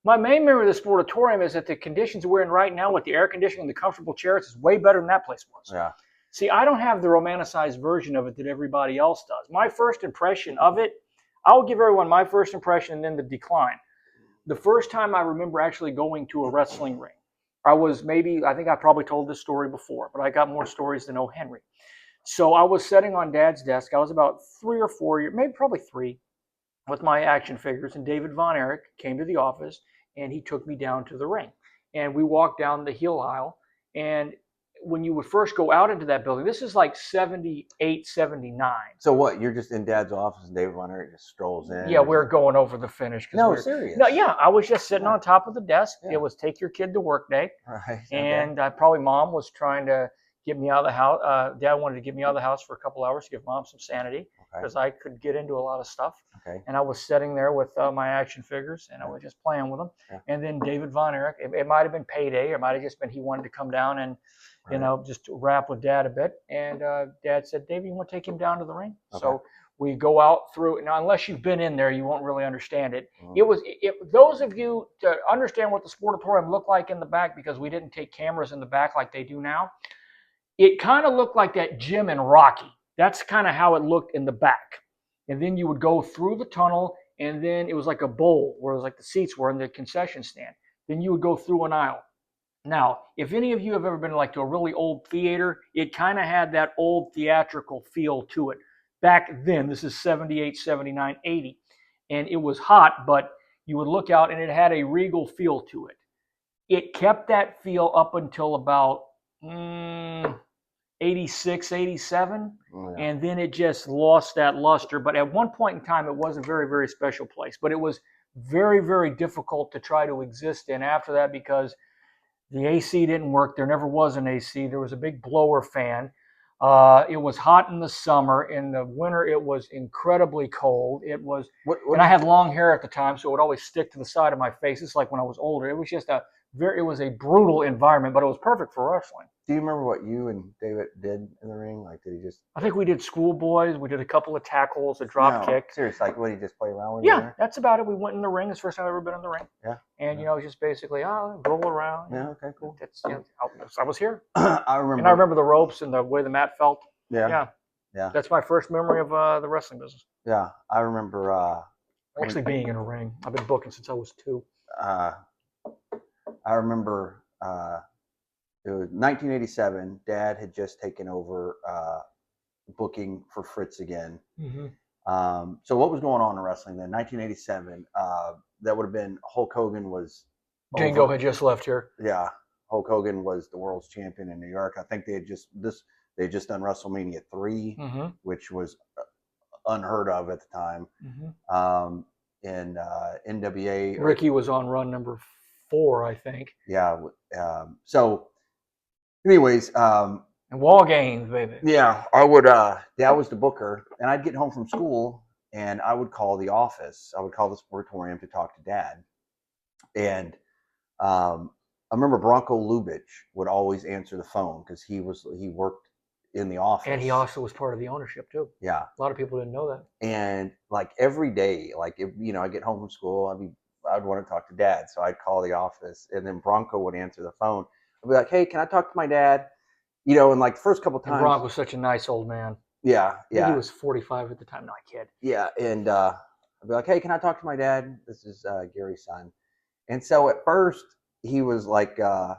My main memory of the Sportatorium is that the conditions we're in right now with the air conditioning and the comfortable chairs is way better than that place was. Yeah. See, I don't have the romanticized version of it that everybody else does. My first impression of it, I'll give everyone my first impression and then the decline. The first time I remember actually going to a wrestling ring, I think I probably told this story before, but I got more stories than O. Henry. So I was sitting on Dad's desk. I was about 3 or 4 years, maybe probably 3, with my action figures, and David Von Erich came to the office and he took me down to the ring. And we walked down the heel aisle, and when you would first go out into that building, this is like 78, 79. So what? You're just in Dad's office and David Von Erich just strolls in? Yeah, we're going over the finish. No, serious? No, yeah, I was just sitting on top of the desk. Yeah. It was take your kid to work day. Right. And probably Mom was trying to get me out of the house. Dad wanted to get me out of the house for a couple hours to give Mom some sanity because I could get into a lot of stuff. Okay. And I was sitting there with my action figures and I was just playing with them. Yeah. And then David Von Erich, it might have been payday, or it might have just been he wanted to come down and just rap with Dad a bit. And Dad said, David, you want to take him down to the ring? Okay. So we go out through. Now, unless you've been in there, you won't really understand it. Mm-hmm. Those of you to understand what the Sportatorium looked like in the back, because we didn't take cameras in the back like they do now, it kind of looked like that gym in Rocky. That's kind of how it looked in the back. And then you would go through the tunnel, and then it was like a bowl where it was like the seats were in the concession stand. Then you would go through an aisle. Now, if any of you have ever been to a really old theater, it kind of had that old theatrical feel to it. Back then, this is 78, 79, 80, and it was hot, but you would look out and it had a regal feel to it. It kept that feel up until about 86, 87, and then it just lost that luster. But at one point in time, it was a very, very special place. But it was very, very difficult to try to exist in after that because the AC didn't work. There never was an AC. There was a big blower fan. It was hot in the summer. In the winter, it was incredibly cold. It was, and I had long hair at the time, so it would always stick to the side of my face. It's like when I was older. It was just it was a brutal environment, but it was perfect for wrestling. Do you remember what you and David did in the ring? Like, did he just? I think we did schoolboys. We did a couple of tackles, a drop kick. Seriously, like, what, did he just play around with? Yeah, that's about it. We went in the ring. It's the first time I've ever been in the ring. Yeah. And it was just basically roll around. Yeah. Okay. Cool. That's I was here. I remember. And I remember the ropes and the way the mat felt. Yeah. That's my first memory of the wrestling business. Yeah, I remember. Actually, being in a ring. I've been booking since I was 2. I remember it was 1987. Dad had just taken over booking for Fritz again. Mm-hmm. So what was going on in wrestling then? 1987. That would have been Hulk Hogan was. Django had just left here. Yeah, Hulk Hogan was the world's champion in New York. I think they had just done WrestleMania 3, mm-hmm. which was unheard of at the time. Mm-hmm. And NWA. Ricky was on run number 4, I think. Yeah. So, anyways. And Wall Games, baby. Yeah, I would. Dad was the booker, and I'd get home from school, and I would call the office. I would call the Sportatorium to talk to Dad, and I remember Bronco Lubitsch would always answer the phone because he worked in the office, and he also was part of the ownership too. Yeah, a lot of people didn't know that. And like every day, like if I get home from school, I'd want to talk to Dad, so I'd call the office, and then Bronco would answer the phone. I'd be like, "Hey, can I talk to my dad?" And like the first couple times, and Bronco was such a nice old man. Yeah. I think he was 45 at the time. No, I kid. Yeah, and I'd be like, "Hey, can I talk to my dad? This is Gary's son." And so at first he was like, "Yeah,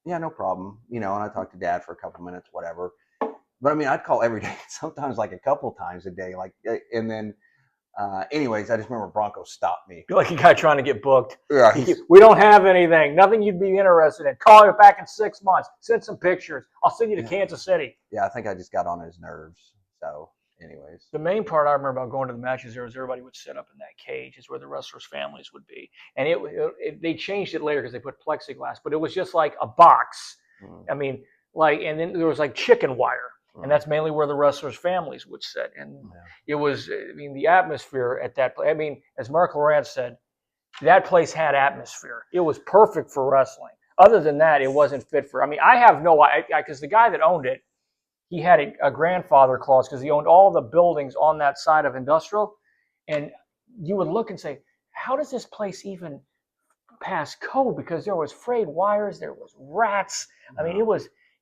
no problem," and I talked to Dad for a couple minutes, whatever. But I mean, I'd call every day, sometimes like a couple times a day, like, and then. Anyways, I just remember Bronco stopped me. You're like a guy trying to get booked. Yeah, we don't have anything. Nothing you'd be interested in. Call you back in 6 months. Send some pictures. I'll send you to Kansas City. Yeah, I think I just got on his nerves. So, anyways. The main part I remember about going to the matches there was everybody would sit up in that cage. It's where the wrestlers' families would be. And they changed it later because they put plexiglass. But it was just like a box. Mm. I mean, and then there was like chicken wire. And that's mainly where the wrestlers' families would sit. And it was, the atmosphere at that place. As Mark Lawrence said, that place had atmosphere. It was perfect for wrestling. Other than that, it wasn't fit for, I have no idea, because the guy that owned it, he had a grandfather clause because he owned all the buildings on that side of industrial. And you would look and say, how does this place even pass code? Because there was frayed wires, there was rats. I mean,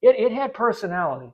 it had personality.